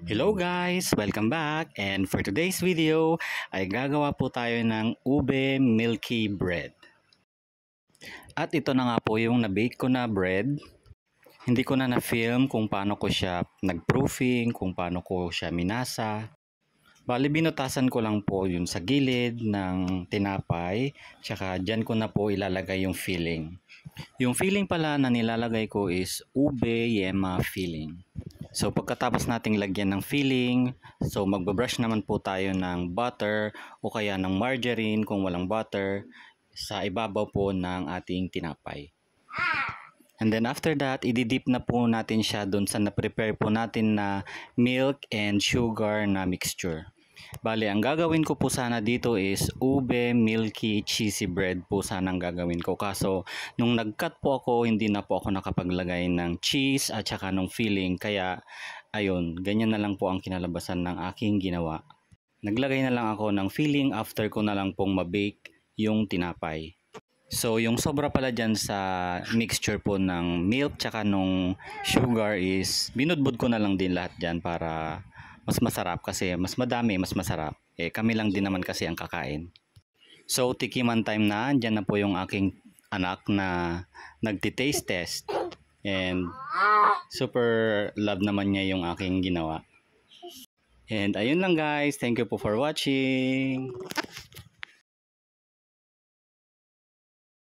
Hello guys! Welcome back! And for today's video ay gagawa po tayo ng ube milky bread. At ito na nga po yung na-bake ko na bread. Hindi ko na na-film kung paano ko siya nag-proofing, kung paano ko siya minasa. Bali binutasan ko lang po yun sa gilid ng tinapay, tsaka dyan ko na po ilalagay yung filling. Yung filling pala na nilalagay ko is ube yema filling. So pagkatapos nating lagyan ng filling, so magbabrush naman po tayo ng butter o kaya ng margarine kung walang butter sa ibabaw po ng ating tinapay. And then after that, ididip na po natin siya dun sa na-prepare po natin na milk and sugar na mixture. Bale, ang gagawin ko po sana dito is ube milky cheesy bread po sana ang gagawin ko. Kaso, nung nag-cut po ako, hindi na po ako nakapaglagay ng cheese at saka ng filling. Kaya, ayun, ganyan na lang po ang kinalabasan ng aking ginawa. Naglagay na lang ako ng filling after ko na lang pong mabake yung tinapay. So, yung sobra pala dyan sa mixture po ng milk tsaka nung sugar is binudbud ko na lang din lahat dyan para mas masarap kasi mas madami, mas masarap. Eh, kami lang din naman kasi ang kakain. So, tikiman time na. Dyan na po yung aking anak na nagti-taste test. And super love naman niya yung aking ginawa. And ayun lang guys. Thank you po for watching.